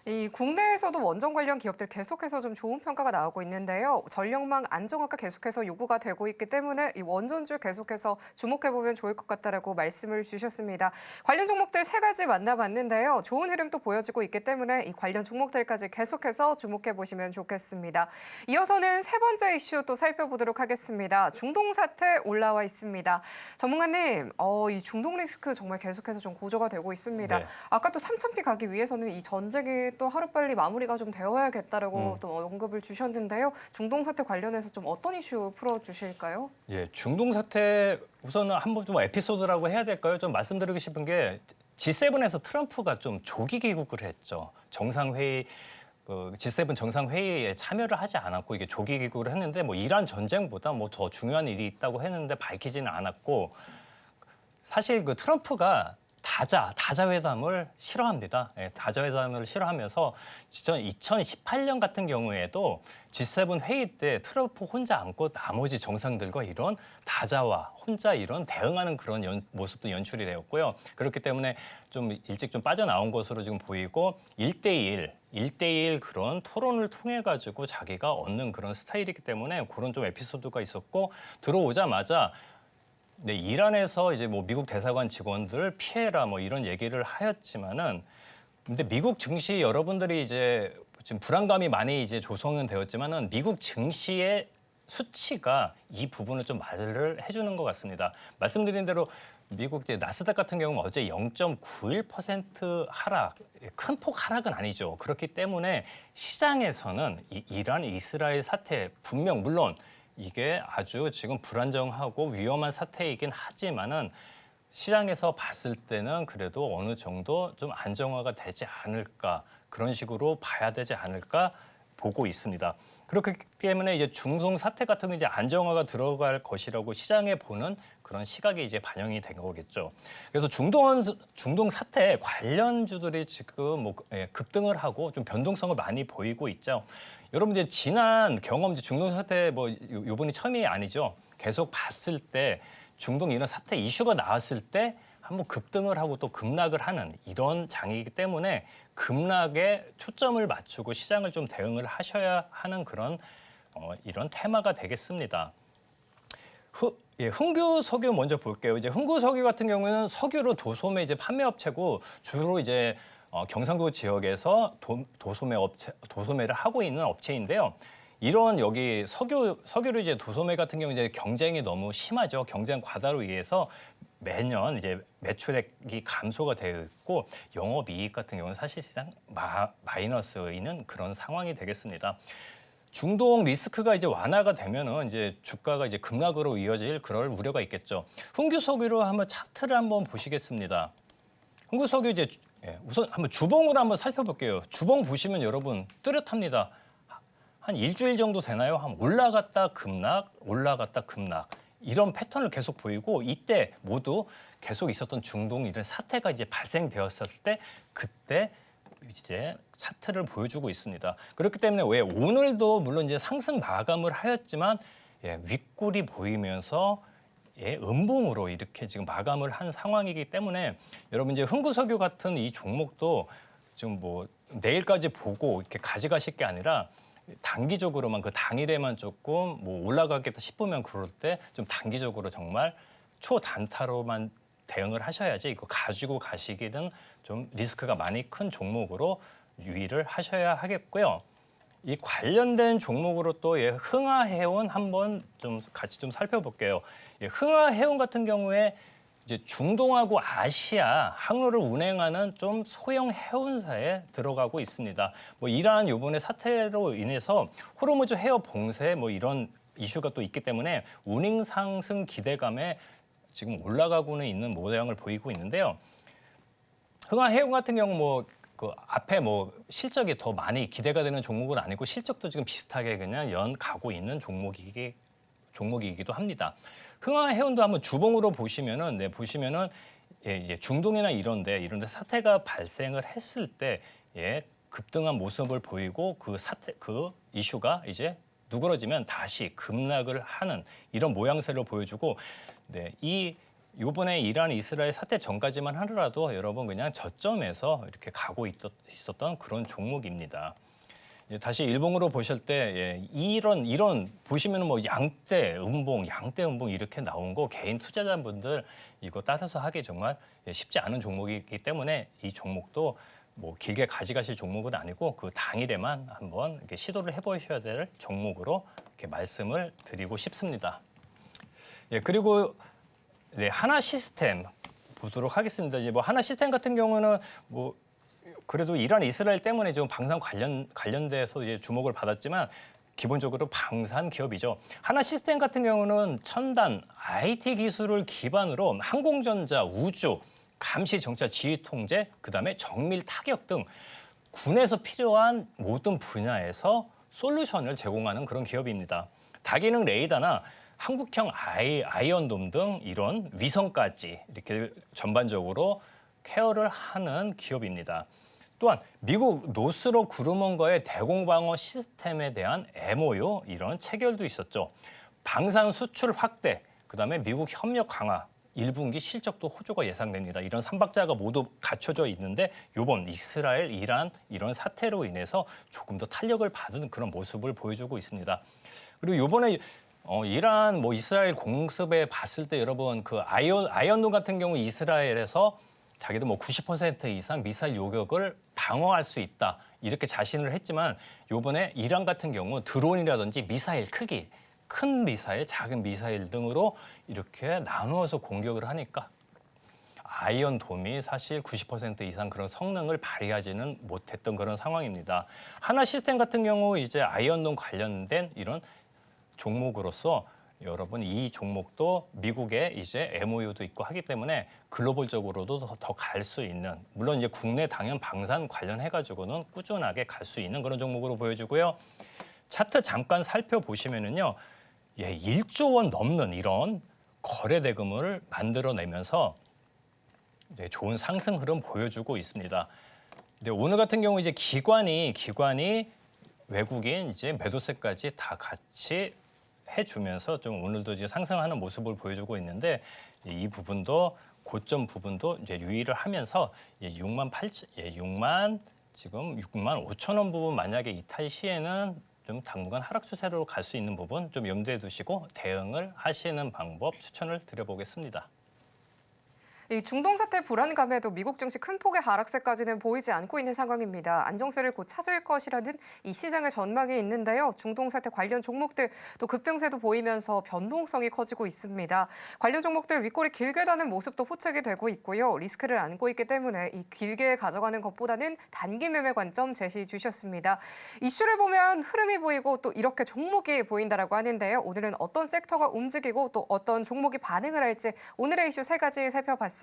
이 국내에서도 원전 관련 기업들 계속해서 좀 좋은 평가가 나오고 있는데요. 전력망 안정화가 계속해서 요구가 되고 있기 때문에 이 원전주 계속해서 주목해보면 좋을 것 같다라고 말씀을 주셨습니다. 관련 종목들 세 가지 만나봤는데요. 좋은 흐름 또 보여지고 있기 때문에 이 관련 종목들까지 계속해서 주목해보시면 좋겠습니다. 이어서는 세 번째 이슈 또 살펴보도록 하겠습니다. 중동 사태 올라와 있습니다. 전문가님, 이 중동 리스크 정말 계속해서 좀 고조가 되고 있습니다. 네. 아까 또 3,000피 가기 위해서는 이 전쟁이 또 하루빨리 마무리가 좀 되어야겠다라고 또 언급을 주셨는데요. 중동 사태 관련해서 좀 어떤 이슈 풀어주실까요? 예, 중동 사태 우선은 한번 좀 에피소드라고 해야 될까요? 좀 말씀드리고 싶은 게 G7에서 트럼프가 좀 조기 귀국을 했죠. 정상회의 G7 정상회의에 참여를 하지 않았고 이게 조기 귀국을 했는데 뭐 이란 전쟁보다 뭐 더 중요한 일이 있다고 했는데 밝히지는 않았고 사실 그 트럼프가 다자회담을 싫어합니다. 예, 다자회담을 싫어하면서 진짜 2018년 같은 경우에도 G7 회의 때 트럼프 혼자 앉고 나머지 정상들과 이런 다자와 혼자 이런 대응하는 그런 모습도 연출이 되었고요. 그렇기 때문에 좀 일찍 좀 빠져나온 것으로 지금 보이고 1대1 그런 토론을 통해 가지고 자기가 얻는 그런 스타일이기 때문에 그런 좀 에피소드가 있었고 들어오자마자 네, 이란에서 이제 뭐 미국 대사관 직원들 피해라 뭐 이런 얘기를 하였지만은 근데 미국 증시 여러분들이 이제 지금 불안감이 많이 이제 조성은 되었지만은 미국 증시의 수치가 이 부분을 좀 말을 해주는 것 같습니다. 말씀드린 대로 미국 이제 나스닥 같은 경우는 어제 0.91% 하락, 큰 폭 하락은 아니죠. 그렇기 때문에 시장에서는 이 이란 이스라엘 사태 분명 물론 이게 아주 지금 불안정하고 위험한 사태이긴 하지만은 시장에서 봤을 때는 그래도 어느 정도 좀 안정화가 되지 않을까 그런 식으로 봐야 되지 않을까 보고 있습니다. 그렇기 때문에 이제 중동 사태 같은 게 이제 안정화가 들어갈 것이라고 시장에 보는 그런 시각이 이제 반영이 된 거겠죠. 그래서 중동 사태 관련주들이 지금 뭐 급등을 하고 좀 변동성을 많이 보이고 있죠. 여러분 이제 지난 경험 이제 중동 사태 뭐 요번이 처음이 아니죠. 계속 봤을 때 중동 이런 사태 이슈가 나왔을 때 한번 급등을 하고 또 급락을 하는 이런 장이기 때문에 급락에 초점을 맞추고 시장을 좀 대응을 하셔야 하는 그런 이런 테마가 되겠습니다. 흥규 석유 먼저 볼게요. 이제 흥규 석유 같은 경우에는 석유로 도소매 이제 판매 업체고 주로 이제 경상도 지역에서 도소매를 하고 있는 업체인데요. 이런 여기 석유로 이제 도소매 같은 경우 이제 경쟁이 너무 심하죠. 경쟁 과다로 의해서 매년 이제 매출액이 감소가 되어 있고 영업이익 같은 경우는 사실상 마이너스인 그런 상황이 되겠습니다. 중동 리스크가 이제 완화가 되면은 이제 주가가 이제 급락으로 이어질 그럴 우려가 있겠죠. 흥규석유로 한번 차트를 한번 보시겠습니다. 흥규석유 이제 우선 한번 주봉으로 한번 살펴볼게요. 주봉 보시면 여러분 뚜렷합니다. 한 일주일 정도 되나요? 한 올라갔다 급락, 올라갔다 급락. 이런 패턴을 계속 보이고 이때 모두 계속 있었던 중동 이런 사태가 이제 발생되었을 때 그때 이제 차트를 보여주고 있습니다. 그렇기 때문에 왜 오늘도 물론 이제 상승 마감을 하였지만 윗골이 보이면서 음봉으로 이렇게 지금 마감을 한 상황이기 때문에 여러분 이제 흥구석유 같은 이 종목도 지금 뭐 내일까지 보고 이렇게 가져가실 게 아니라 단기적으로만 그 당일에만 조금 뭐 올라가겠다 싶으면 그럴 때 좀 단기적으로 정말 초단타로만 대응을 하셔야지 이거 가지고 가시기는 좀 리스크가 많이 큰 종목으로 유의를 하셔야 하겠고요. 이 관련된 종목으로 또 흥하해운 한번 좀 같이 좀 살펴볼게요. 흥하해운 같은 경우에 이제 중동하고 아시아 항로를 운행하는 좀 소형 해운사에 들어가고 있습니다. 뭐 이러한 이번에 사태로 인해서 호르무즈 해협 봉쇄 뭐 이런 이슈가 또 있기 때문에 운행 상승 기대감에 지금 올라가고는 있는 모양을 보이고 있는데요. 흥하해운 같은 경우 뭐 그 앞에 뭐 실적이 더 많이 기대가 되는 종목은 아니고 실적도 지금 비슷하게 그냥 연 가고 있는 종목이기도 합니다. 흥하해운도 한번 주봉으로 보시면은 보시면은 중동이나 이런데 사태가 발생을 했을 때 급등한 모습을 보이고 그 이슈가 이제 누그러지면 다시 급락을 하는 이런 모양새를 보여주고, 네, 요번에 이란 이스라엘 사태 전까지만 하더라도 여러분 그냥 저점에서 이렇게 가고 있었던 그런 종목입니다. 다시 일봉으로 보실 때 이런 보시면은 뭐 양대 음봉 이렇게 나온 거 개인 투자자분들 이거 따라서 하기 정말 쉽지 않은 종목이기 때문에 이 종목도 뭐 길게 가져가실 종목은 아니고 그 당일에만 한번 이렇게 시도를 해보셔야 될 종목으로 이렇게 말씀을 드리고 싶습니다. 그리고 네, 하나 시스템 보도록 하겠습니다. 이제 뭐 하나 시스템 같은 경우는 뭐 그래도 이란 이스라엘 때문에 좀 방산 관련돼서 이제 주목을 받았지만 기본적으로 방산 기업이죠. 하나 시스템 같은 경우는 첨단 IT 기술을 기반으로 항공전자, 우주, 감시, 정찰, 지휘 통제, 그다음에 정밀 타격 등 군에서 필요한 모든 분야에서 솔루션을 제공하는 그런 기업입니다. 다기능 레이더나 한국형 아이언돔 등 이런 위성까지 이렇게 전반적으로 케어를 하는 기업입니다. 또한 미국 노스롭 그루먼과의 대공방어 시스템에 대한 MOU 이런 체결도 있었죠. 방산 수출 확대, 그다음에 미국 협력 강화, 1분기 실적도 호조가 예상됩니다. 이런 삼박자가 모두 갖춰져 있는데 이번 이스라엘, 이란 이런 사태로 인해서 조금 더 탄력을 받은 그런 모습을 보여주고 있습니다. 그리고 이번에 이란 이스라엘 공습에 봤을 때 여러분 그 아이언돔 같은 경우 이스라엘에서 자기도 90% 이상 미사일 요격을 방어할 수 있다 이렇게 자신을 했지만 이번에 이란 같은 경우 드론이라든지 미사일 크기 큰 미사일, 작은 미사일 등으로 이렇게 나누어서 공격을 하니까 아이언돔이 사실 90% 이상 그런 성능을 발휘하지는 못했던 그런 상황입니다. 하나 시스템 같은 경우 이제 아이언돔 관련된 이런 종목으로서 여러분 이 종목도 미국에 이제 MOU도 있고 하기 때문에 글로벌적으로도 더 갈 수 있는, 물론 이제 국내 당연 방산 관련해 가지고는 꾸준하게 갈 수 있는 그런 종목으로 보여주고요. 차트 잠깐 살펴보시면은요. 1조 원 넘는 이런 거래 대금을 만들어내면서 좋은 상승 흐름 보여주고 있습니다. 근데 오늘 같은 경우 이제 기관이 외국인 이제 매도세까지 다 같이 해주면서 좀 오늘도 이제 상승하는 모습을 보여주고 있는데 이 부분도 고점 부분도 이제 유의를 하면서 6만 5천 원 부분 만약에 이탈 시에는 좀 당분간 하락 추세로 갈 수 있는 부분 좀 염두에 두시고 대응을 하시는 방법 추천을 드려보겠습니다. 이 중동 사태 불안감에도 미국 증시 큰 폭의 하락세까지는 보이지 않고 있는 상황입니다. 안정세를 곧 찾을 것이라는 이 시장의 전망이 있는데요. 중동 사태 관련 종목들 또 급등세도 보이면서 변동성이 커지고 있습니다. 관련 종목들 윗골이 길게 다는 모습도 포착이 되고 있고요. 리스크를 안고 있기 때문에 이 길게 가져가는 것보다는 단기 매매 관점 제시 주셨습니다. 이슈를 보면 흐름이 보이고 또 이렇게 종목이 보인다라고 하는데요. 오늘은 어떤 섹터가 움직이고 또 어떤 종목이 반응을 할지 오늘의 이슈 3가지 살펴봤습니다.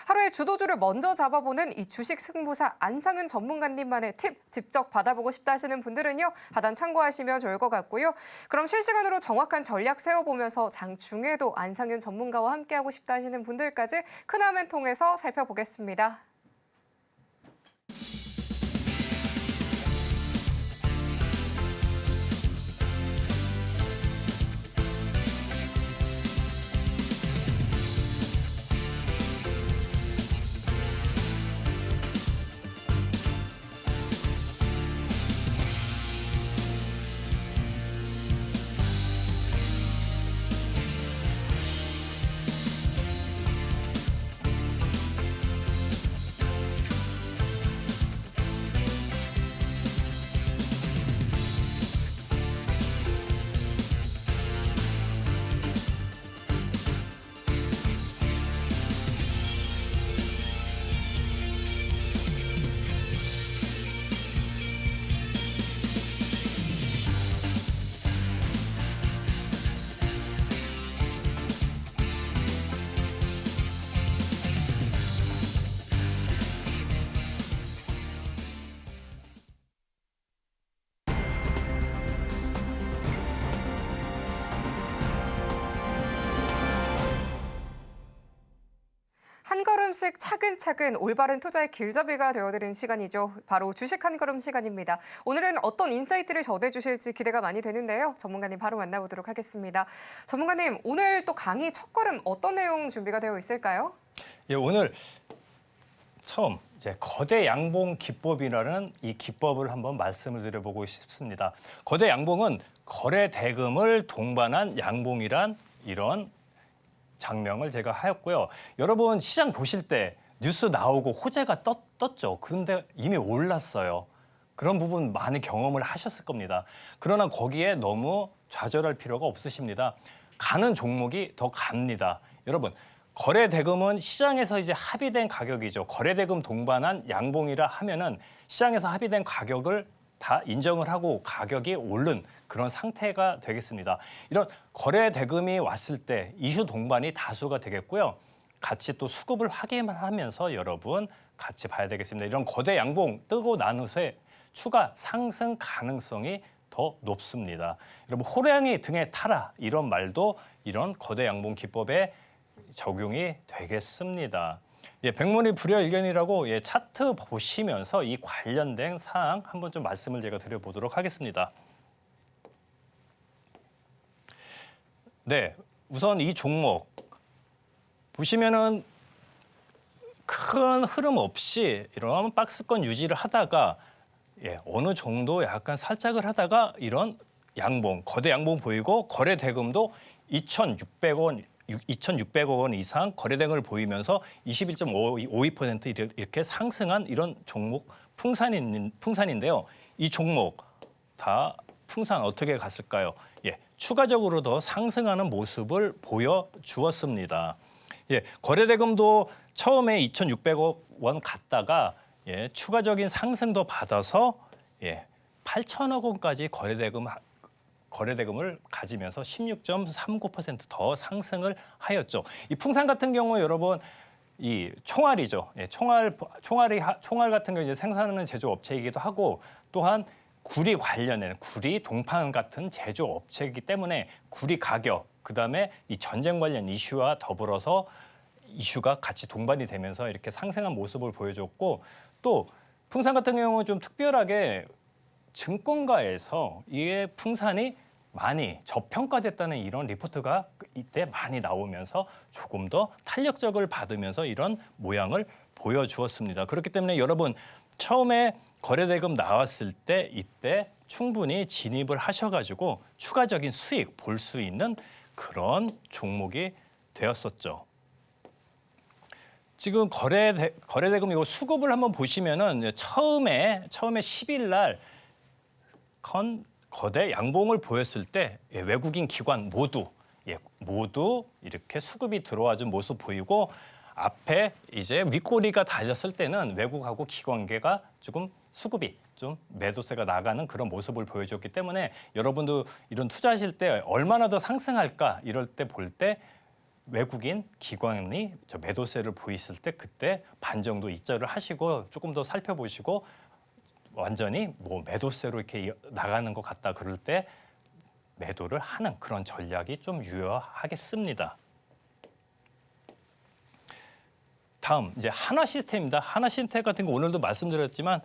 하루의 주도주를 먼저 잡아보는 이 주식 승부사 안상윤 전문가님만의 팁 직접 받아보고 싶다 하시는 분들은요. 하단 참고하시면 좋을 것 같고요. 그럼 실시간으로 정확한 전략 세워보면서 장중에도 안상윤 전문가와 함께하고 싶다 하시는 분들까지 큰 화면 통해서 살펴보겠습니다. 걸음씩 차근차근 올바른 투자의 길잡이가 되어드린 시간이죠. 바로 주식 한 걸음 시간입니다. 오늘은 어떤 인사이트를 전해주실지 기대가 많이 되는데요. 전문가님 바로 만나보도록 하겠습니다. 전문가님, 오늘 또 강의 첫 걸음 어떤 내용 준비가 되어 있을까요? 예, 오늘 처음 이제 거대 양봉 기법이라는 이 기법을 한번 말씀을 드려보고 싶습니다. 거대 양봉은 거래 대금을 동반한 양봉이란 이런 장명을 제가 하였고요. 여러분 시장 보실 때 뉴스 나오고 호재가 떴죠. 그런데 이미 올랐어요. 그런 부분 많이 경험을 하셨을 겁니다. 그러나 거기에 너무 좌절할 필요가 없으십니다. 가는 종목이 더 갑니다. 여러분 거래 대금은 시장에서 이제 합의된 가격이죠. 거래 대금 동반한 양봉이라 하면은 시장에서 합의된 가격을 다 인정을 하고 가격이 오른 그런 상태가 되겠습니다. 이런 거래 대금이 왔을 때 이슈 동반이 다수가 되겠고요. 같이 또 수급을 확인하면서 여러분 같이 봐야 되겠습니다. 이런 거대 양봉 뜨고 난 후에 추가 상승 가능성이 더 높습니다. 여러분 호랑이 등에 타라 이런 말도 이런 거대 양봉 기법에 적용이 되겠습니다. 예, 백문이 불여일견이라고 예, 차트 보시면서 이 관련된 사항 한번 좀 말씀을 제가 드려보도록 하겠습니다. 네, 우선 이 종목 보시면은 큰 흐름 없이 이런 박스권 유지를 하다가 예, 어느 정도 약간 살짝을 하다가 이런 양봉, 거대 양봉 보이고 거래 대금도 2,600억 원 이상 거래 대금을 보이면서 21.52% 이렇게 상승한 이런 종목 풍산인데요. 이 종목 다 풍산 어떻게 갔을까요? 예, 추가적으로 더 상승하는 모습을 보여주었습니다. 예, 거래 대금도 처음에 2,600억 원 갔다가 예, 추가적인 상승도 받아서 예, 8천억 원까지 거래대금을 가지면서 16.39% 더 상승을 하였죠. 이 풍산 같은 경우 여러분 이 총알이죠. 예, 총알 같은 경우 이제 생산하는 제조업체이기도 하고 또한 구리 관련된 구리 동판 같은 제조업체이기 때문에 구리 가격 그다음에 이 전쟁 관련 이슈와 더불어서 이슈가 같이 동반이 되면서 이렇게 상승한 모습을 보여줬고 또 풍산 같은 경우는 좀 특별하게 증권가에서 이게 풍산이 많이 저평가됐다는 이런 리포트가 이때 많이 나오면서 조금 더 탄력적을 받으면서 이런 모양을 보여주었습니다. 그렇기 때문에 여러분 처음에 거래대금 나왔을 때 이때 충분히 진입을 하셔가지고 추가적인 수익 볼 수 있는 그런 종목이 되었었죠. 지금 거래대금 이거 수급을 한번 보시면은 처음에 10일 날 거대 양봉을 보였을 때 예, 외국인 기관 모두 이렇게 수급이 들어와준 모습 보이고 앞에 이제 윗꼬리가 다졌을 때는 외국하고 기관계가 조금 수급이 좀 매도세가 나가는 그런 모습을 보여줬기 때문에 여러분도 이런 투자하실 때 얼마나 더 상승할까 이럴 때 볼 때 외국인 기관이 매도세를 보였을 때 그때 반 정도 입절을 하시고 조금 더 살펴보시고 완전히 뭐 매도세로 이렇게 나가는 것 같다 그럴 때 매도를 하는 그런 전략이 좀 유효하겠습니다. 다음 이제 하나 시스템입니다. 하나 시스템 같은 거 오늘도 말씀드렸지만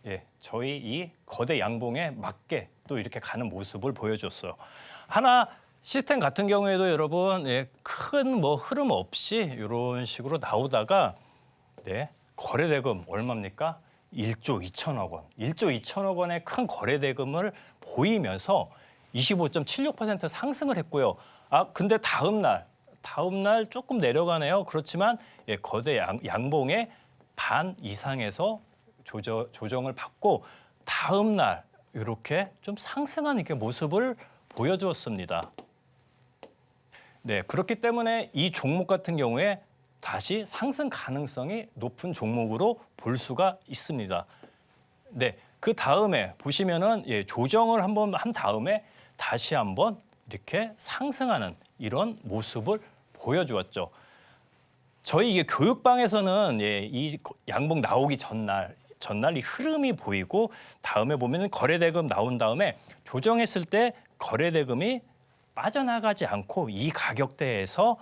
예, 저희 이 거대 양봉에 맞게 또 이렇게 가는 모습을 보여줬어요. 하나 시스템 같은 경우에도 여러분 예, 큰 뭐 흐름 없이 이런 식으로 나오다가 네, 거래 대금 얼마입니까? 1조 2천억 원. 1조 2천억 원의 큰 거래 대금을 보이면서 25.76% 상승을 했고요. 아, 근데 다음 날 조금 내려가네요. 그렇지만 예, 거대 양봉의 반 이상에서 조정을 받고 다음 날 이렇게 좀 상승하는 게 모습을 보여주었습니다. 네, 그렇기 때문에 이 종목 같은 경우에 다시 상승 가능성이 높은 종목으로 볼 수가 있습니다. 네, 그 다음에 보시면은 예, 조정을 한번 한 다음에 다시 한번 이렇게 상승하는 이런 모습을 보여주었죠. 저희 이게 교육방에서는 예, 이 양봉 나오기 전날 이 흐름이 보이고 다음에 보면은 거래대금 나온 다음에 조정했을 때 거래대금이 빠져나가지 않고 이 가격대에서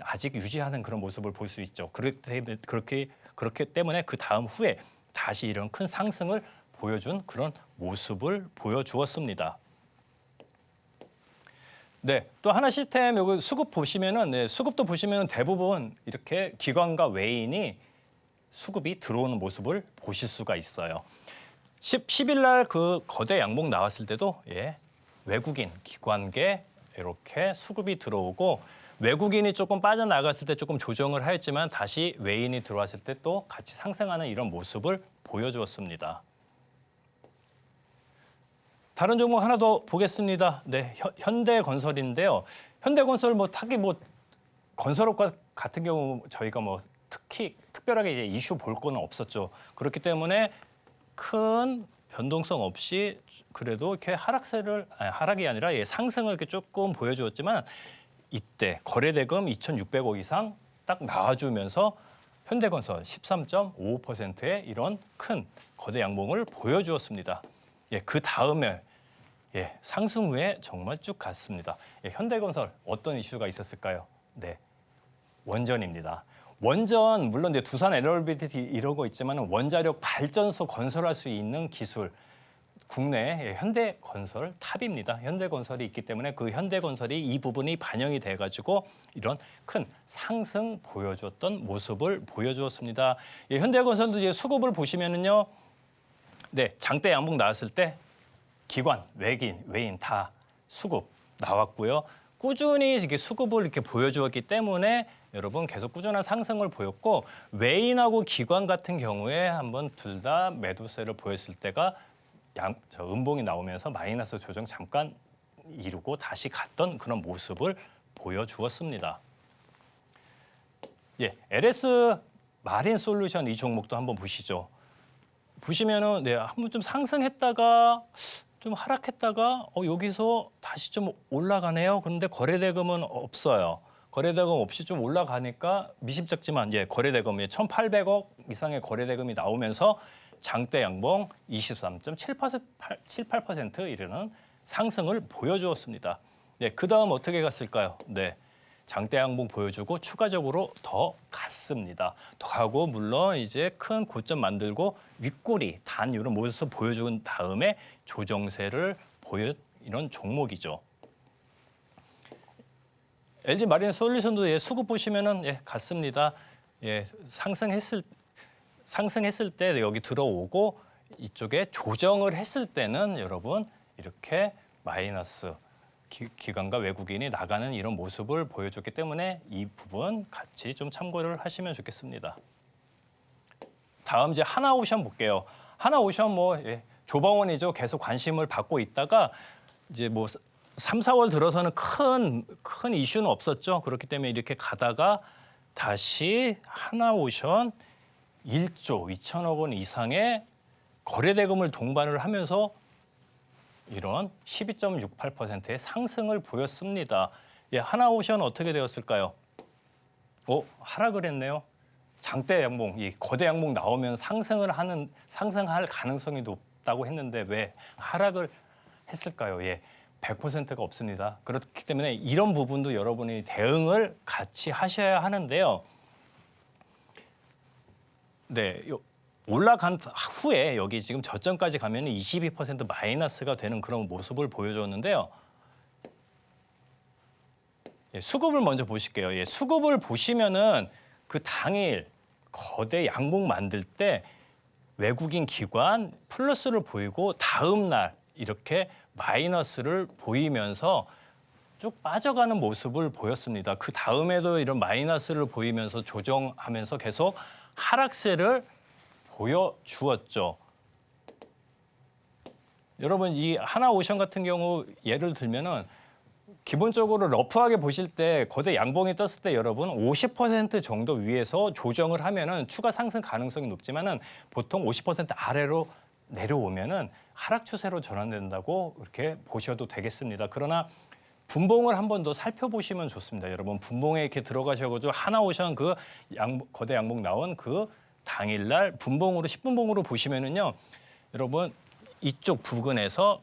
아직 유지하는 그런 모습을 볼 수 있죠. 그렇기 때문에 그 다음 후에 다시 이런 큰 상승을 보여준 그런 모습을 보여주었습니다. 네, 또 하나 시스템 여기 수급 보시면은 수급도 보시면은 대부분 이렇게 기관과 외인이 수급이 들어오는 모습을 보실 수가 있어요. 10일 날 그 거대 양봉 나왔을 때도 외국인 기관계 이렇게 수급이 들어오고 외국인이 조금 빠져나갔을 때 조금 조정을 하였지만 다시 외인이 들어왔을 때 또 같이 상승하는 이런 모습을 보여주었습니다. 다른 종목 하나 더 보겠습니다. 네, 현대건설인데요. 현대건설 특히 건설업 같은 경우 저희가 특히 특별하게 이제 이슈 볼 거는 없었죠. 그렇기 때문에 큰 변동성 없이 그래도 이렇게 하락이 아니라 상승을 이렇게 조금 보여주었지만 이때 거래대금 2,600억 이상 딱 나와주면서 현대건설 13.55%의 이런 큰 거대 양봉을 보여주었습니다. 그 다음에 상승 후에 정말 쭉 갔습니다. 현대건설 어떤 이슈가 있었을까요? 네, 원전입니다. 원전 물론 이제 두산 에너비티 이런 거 있지만 원자력 발전소 건설할 수 있는 기술 국내 현대건설 탑입니다. 현대건설이 있기 때문에 그 현대건설이 이 부분이 반영이 돼가지고 이런 큰 상승 보여주었던 모습을 보여주었습니다. 현대건설도 이제 수급을 보시면은요, 네, 장대 양봉 나왔을 때 기관, 외인 다 수급 나왔고요. 꾸준히 이렇게 수급을 이렇게 보여주었기 때문에 여러분 계속 꾸준한 상승을 보였고 외인하고 기관 같은 경우에 한번 둘 다 매도세를 보였을 때가 음봉이 나오면서 마이너스 조정 잠깐 이루고 다시 갔던 그런 모습을 보여주었습니다. LS 마린 솔루션 이 종목도 한번 보시죠. 보시면은 한번 좀 상승했다가 좀 하락했다가 여기서 다시 좀 올라가네요. 그런데 거래대금은 없어요. 거래대금 없이 좀 올라가니까 미심쩍지만 거래대금이 1,800억 이상의 거래대금이 나오면서 장대 양봉 23.78% 이르는 상승을 보여주었습니다. 그 다음 어떻게 갔을까요? 장대 양봉 보여주고 추가적으로 더 갔습니다. 더 가고 물론 이제 큰 고점 만들고 윗꼬리 단 이런 모습을 보여준 다음에 조정세를 보여 이런 종목이죠. LG 마린 솔루션도 수급 보시면은 갔습니다. 상승했을 때 여기 들어오고 이쪽에 조정을 했을 때는 여러분 이렇게 마이너스 기관과 외국인이 나가는 이런 모습을 보여줬기 때문에 이 부분 같이 좀 참고를 하시면 좋겠습니다. 다음 이제 하나오션 볼게요. 하나오션 조방원이죠. 계속 관심을 받고 있다가 이제 3, 4월 들어서는 큰 이슈는 없었죠. 그렇기 때문에 이렇게 가다가 다시 하나오션 1조 2천억 원 이상의 거래대금을 동반을 하면서 이런 12.68%의 상승을 보였습니다. 하나오션 어떻게 되었을까요? 하락을 했네요. 장대 양봉, 이 거대 양봉 나오면 상승할 가능성이 높다고 했는데 왜 하락을 했을까요? 100%가 없습니다. 그렇기 때문에 이런 부분도 여러분이 대응을 같이 하셔야 하는데요. 올라간 후에 여기 지금 저점까지 가면 22% 마이너스가 되는 그런 모습을 보여줬는데요. 수급을 먼저 보실게요. 수급을 보시면은 그 당일 거대 양봉 만들 때 외국인 기관 플러스를 보이고 다음 날 이렇게 마이너스를 보이면서 쭉 빠져가는 모습을 보였습니다. 그 다음에도 이런 마이너스를 보이면서 조정하면서 계속 하락세를 보여주었죠. 여러분 이 하나오션 같은 경우 예를 들면은 기본적으로 러프하게 보실 때 거대 양봉이 떴을 때 여러분 50% 정도 위에서 조정을 하면은 추가 상승 가능성이 높지만은 보통 50% 아래로 내려오면은 하락 추세로 전환된다고 이렇게 보셔도 되겠습니다. 그러나 분봉을 한 번 더 살펴보시면 좋습니다. 여러분 분봉에 이렇게 들어가셔가지고 하나오션 그 거대 양봉 나온 그 당일날 분봉으로 10분봉으로 보시면은요, 여러분 이쪽 부근에서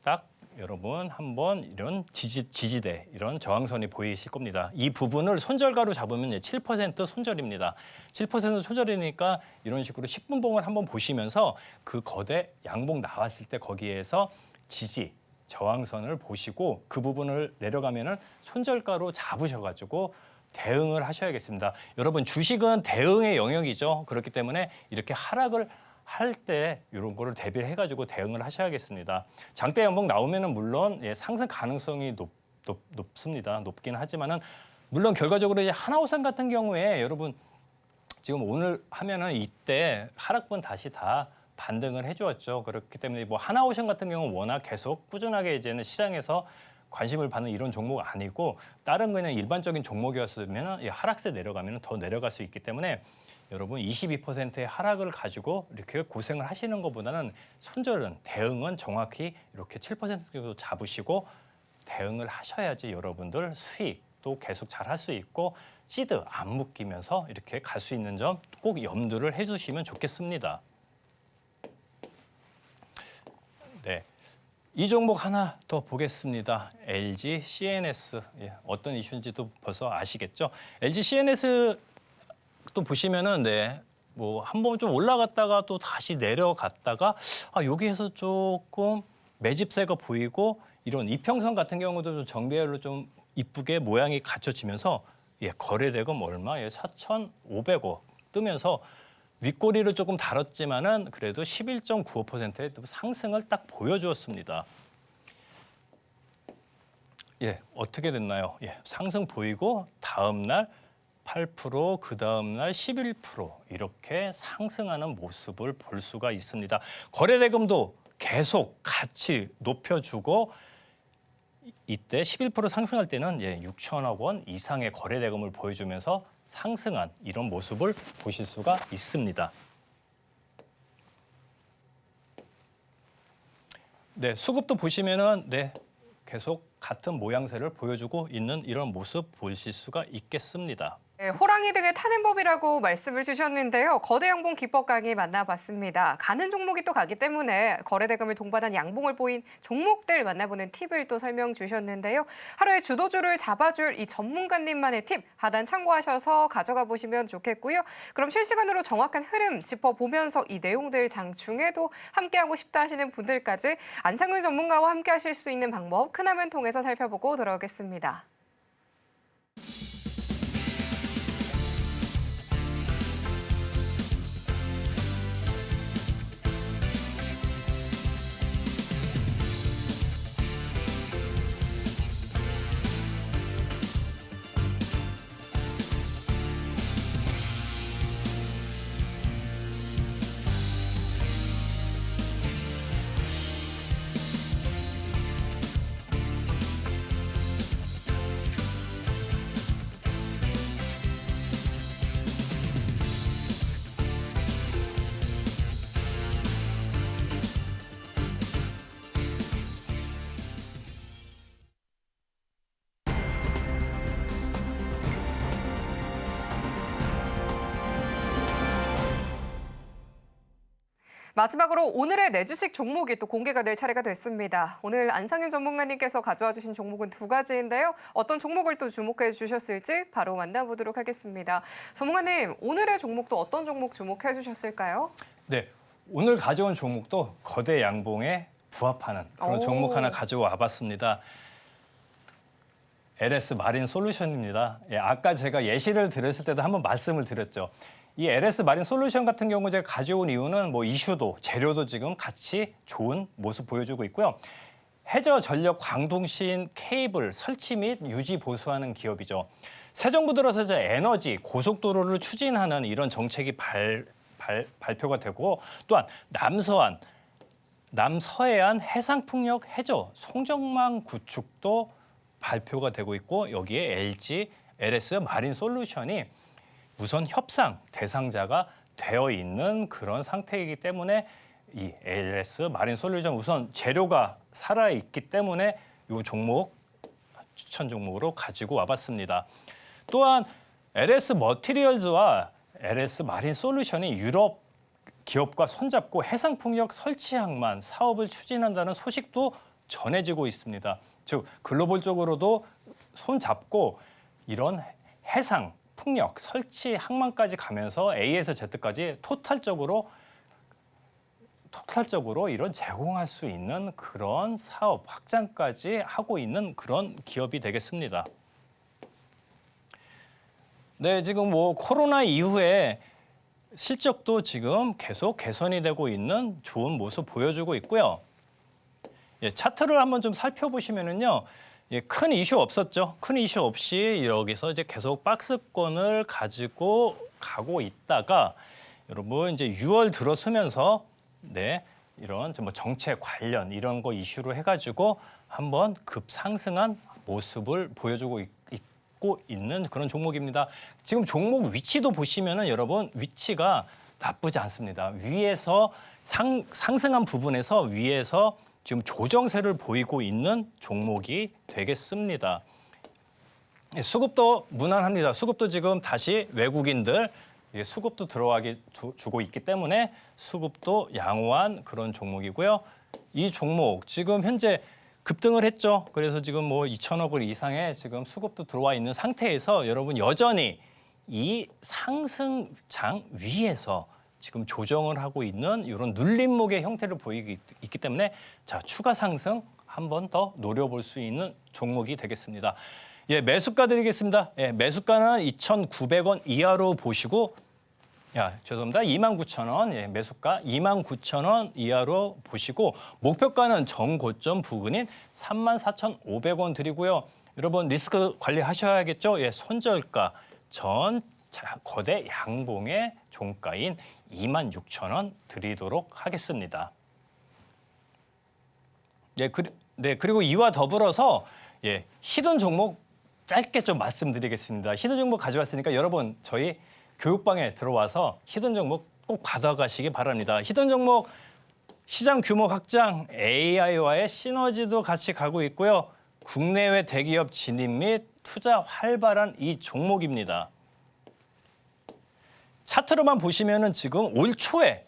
딱 여러분 한번 이런 지지대, 이런 저항선이 보이실 겁니다. 이 부분을 손절가로 잡으면 7% 손절입니다. 7% 손절이니까 이런 식으로 10분봉을 한번 보시면서 그 거대 양봉 나왔을 때 거기에서 지지, 저항선을 보시고 그 부분을 내려가면은 손절가로 잡으셔가지고 대응을 하셔야겠습니다. 여러분 주식은 대응의 영역이죠. 그렇기 때문에 이렇게 하락을 할 때 이런 거를 대비를 해가지고 대응을 하셔야겠습니다. 장대 연봉 나오면은 물론 상승 가능성이 높습니다. 높긴 하지만은 물론 결과적으로 이제 하나오션 같은 경우에 여러분 지금 오늘 하면은 이때 하락분 다시 다 반등을 해주었죠. 그렇기 때문에 뭐 하나오션 같은 경우는 워낙 계속 꾸준하게 이제는 시장에서 관심을 받는 이런 종목 아니고 다른 그냥 일반적인 종목이었으면 하락세 내려가면 더 내려갈 수 있기 때문에 여러분 22%의 하락을 가지고 이렇게 고생을 하시는 것보다는 손절은 대응은 정확히 이렇게 7% 정도 잡으시고 대응을 하셔야지 여러분들 수익도 계속 잘 할 수 있고 시드 안 묶이면서 이렇게 갈 수 있는 점 꼭 염두를 해주시면 좋겠습니다. 네. 이 종목 하나 더 보겠습니다. LG CNS. 어떤 이슈인지도 벌써 아시겠죠? LG CNS 또 보시면은 뭐 한번 좀 올라갔다가 또 다시 내려갔다가 여기에서 조금 매집세가 보이고 이런 이평선 같은 경우도 좀 정배열로 좀 이쁘게 모양이 갖춰지면서 거래대금 얼마? 4,500억 뜨면서 윗꼬리를 조금 달았지만은 그래도 11.95%의 상승을 딱 보여주었습니다. 어떻게 됐나요? 상승 보이고 다음 날 8%, 그 다음 날 11% 이렇게 상승하는 모습을 볼 수가 있습니다. 거래대금도 계속 같이 높여주고 이때 11% 상승할 때는 6천억 원 이상의 거래대금을 보여주면서 상승한 이런 모습을 보실 수가 있습니다. 수급도 보시면은 계속 같은 모양새를 보여주고 있는 이런 모습 보실 수가 있겠습니다. 호랑이 등의 타는 법이라고 말씀을 주셨는데요. 거대 양봉 기법 강의 만나봤습니다. 가는 종목이 또 가기 때문에 거래대금을 동반한 양봉을 보인 종목들 만나보는 팁을 또 설명 주셨는데요. 하루에 주도주를 잡아줄 이 전문가님만의 팁 하단 참고하셔서 가져가 보시면 좋겠고요. 그럼 실시간으로 정확한 흐름 짚어보면서 이 내용들 장중에도 함께하고 싶다 하시는 분들까지 안상윤 전문가와 함께하실 수 있는 방법 큰화면 통해서 살펴보고 돌아오겠습니다. 마지막으로 오늘의 내주식 종목이 또 공개가 될 차례가 됐습니다. 오늘 안상윤 전문가님께서 가져와 주신 종목은 두 가지인데요. 어떤 종목을 또 주목해 주셨을지 바로 만나보도록 하겠습니다. 전문가님, 오늘의 종목도 어떤 종목 주목해 주셨을까요? 오늘 가져온 종목도 거대 양봉에 부합하는 그런 종목 하나 가져와 봤습니다. LS 마린 솔루션입니다. 아까 제가 예시를 드렸을 때도 한번 말씀을 드렸죠. 이 LS 마린 솔루션 같은 경우 제가 가져온 이유는 뭐 이슈도 재료도 지금 같이 좋은 모습 보여주고 있고요. 해저 전력 광동신 케이블 설치 및 유지 보수하는 기업이죠. 새 정부 들어서 이제 에너지 고속도로를 추진하는 이런 정책이 발표가 되고 또한 남서해안 해상풍력 해저 송정망 구축도 발표가 되고 있고 여기에 LS 마린 솔루션이 우선 협상 대상자가 되어 있는 그런 상태이기 때문에 이 LS 마린 솔루션 우선 재료가 살아있기 때문에 이 종목 추천 종목으로 가지고 와봤습니다. 또한 LS 머티리얼즈와 LS 마린 솔루션이 유럽 기업과 손잡고 해상풍력 설치 항만 사업을 추진한다는 소식도 전해지고 있습니다. 즉 글로벌적으로도 손 잡고 이런 해상, 풍력, 설치, 항만까지 가면서 A에서 Z까지 토탈적으로 이런 제공할 수 있는 그런 사업 확장까지 하고 있는 그런 기업이 되겠습니다. 네, 지금 뭐 코로나 이후에 실적도 지금 계속 개선이 되고 있는 좋은 모습 보여주고 있고요. 예, 차트를 한번 좀 살펴보시면은요. 예, 큰 이슈 없었죠. 큰 이슈 없이 여기서 이제 계속 박스권을 가지고 가고 있다가 여러분 이제 6월 들어서면서 네, 이런 뭐 정책 관련 이런 거 이슈로 해가지고 한번 급상승한 모습을 보여주고 있고 있는 그런 종목입니다. 지금 종목 위치도 보시면은 여러분 위치가 나쁘지 않습니다. 위에서 상승한 부분에서 위에서 지금 조정세를 보이고 있는 종목이 되겠습니다. 수급도 무난합니다. 수급도 지금 다시 외국인들 수급도 들어가게 주고 있기 때문에 수급도 양호한 그런 종목이고요. 이 종목 지금 현재 급등을 했죠. 그래서 지금 뭐 2천억 원 이상의 지금 수급도 들어와 있는 상태에서 여러분 여전히 이 상승장 위에서 지금 조정을 하고 있는 이런 눌림목의 형태를 보이기 있기 때문에 자 추가 상승 한 번 더 노려볼 수 있는 종목이 되겠습니다. 예, 매수가 드리겠습니다. 예, 매수가는 2,900원 이하로 보시고 죄송합니다. 29,000원. 예, 매수가 29,000원 이하로 보시고 목표가는 정고점 부근인 34,500원 드리고요. 여러분 리스크 관리하셔야겠죠? 예, 손절가 전 거대 양봉의 종가인 26,000원 드리도록 하겠습니다. 예, 그리고 이와 더불어서 예, 히든 종목 짧게 좀 말씀드리겠습니다. 히든 종목 가져왔으니까 여러분 저희 교육방에 들어와서 히든 종목 꼭 받아가시기 바랍니다. 히든 종목 시장 규모 확장, AI와의 시너지도 같이 가고 있고요. 국내외 대기업 진입 및 투자 활발한 이 종목입니다. 차트로만 보시면은 지금 올 초에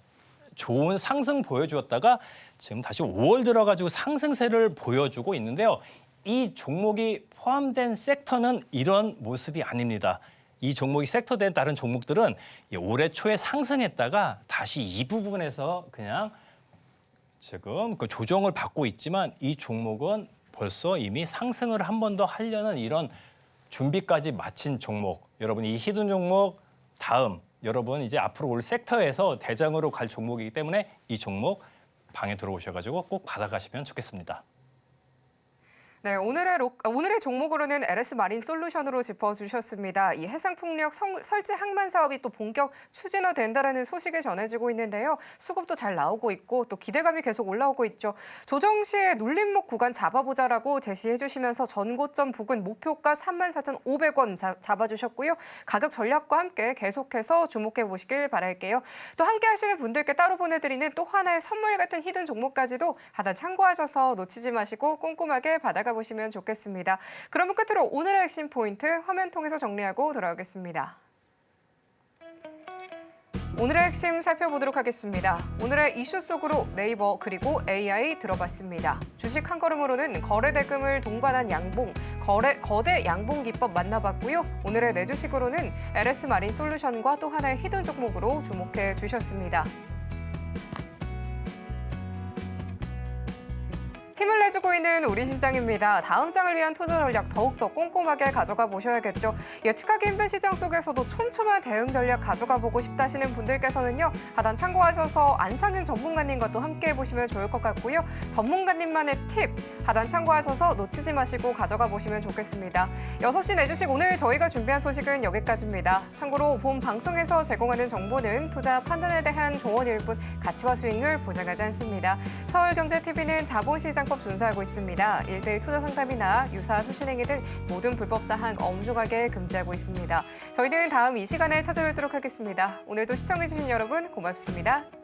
좋은 상승 보여주었다가 지금 다시 5월 들어가지고 상승세를 보여주고 있는데요. 이 종목이 포함된 섹터는 이런 모습이 아닙니다. 이 종목이 섹터된 다른 종목들은 올해 초에 상승했다가 다시 이 부분에서 그냥 지금 그 조정을 받고 있지만 이 종목은 벌써 이미 상승을 한 번 더 하려는 이런 준비까지 마친 종목. 여러분 이 히든 종목 다음 여러분 이제 앞으로 올 섹터에서 대장으로 갈 종목이기 때문에 이 종목 방에 들어오셔가지고 꼭 받아가시면 좋겠습니다. 네, 오늘의 종목으로는 LS 마린 솔루션으로 짚어주셨습니다. 이 해상풍력 설치 항만 사업이 또 본격 추진화된다라는 소식이 전해지고 있는데요. 수급도 잘 나오고 있고 또 기대감이 계속 올라오고 있죠. 조정 시에 눌림목 구간 잡아보자라고 제시해 주시면서 전고점 부근 목표가 34,500원 잡아주셨고요. 가격 전략과 함께 계속해서 주목해 보시길 바랄게요. 또 함께 하시는 분들께 따로 보내드리는 또 하나의 선물 같은 히든 종목까지도 하단 참고하셔서 놓치지 마시고 꼼꼼하게 받아가 보시면 좋겠습니다. 그러면 끝으로 오늘의 핵심 포인트 화면 통해서 정리하고 돌아오겠습니다. 오늘의 핵심 살펴보도록 하겠습니다. 오늘의 이슈 속으로 네이버 그리고 AI 들어봤습니다. 주식 한 걸음으로는 거래 대금을 동반한 양봉, 거대 양봉 기법 만나봤고요. 오늘의 내주식으로는 LS 마린 솔루션과 또 하나의 히든 종목으로 주목해 주셨습니다. 힘을 내주고 있는 우리 시장입니다. 다음 장을 위한 투자 전략 더욱더 꼼꼼하게 가져가 보셔야겠죠. 예측하기 힘든 시장 속에서도 촘촘한 대응 전략 가져가 보고 싶다 하시는 분들께서는요. 하단 참고하셔서 안상윤 전문가님과 또 함께 해보시면 좋을 것 같고요. 전문가님만의 팁 하단 참고하셔서 놓치지 마시고 가져가 보시면 좋겠습니다. 6시 내주식 오늘 저희가 준비한 소식은 여기까지입니다. 참고로 본 방송에서 제공하는 정보는 투자 판단에 대한 조언일 뿐 가치와 수익률 보장하지 않습니다. 서울경제TV는 자본시장 법 준수하고 있습니다. 1대1 투자 상담이나 유사 수신행위 등 모든 불법 사항 엄중하게 금지하고 있습니다. 저희는 다음 이 시간에 찾아뵙도록 하겠습니다. 오늘도 시청해주신 여러분 고맙습니다.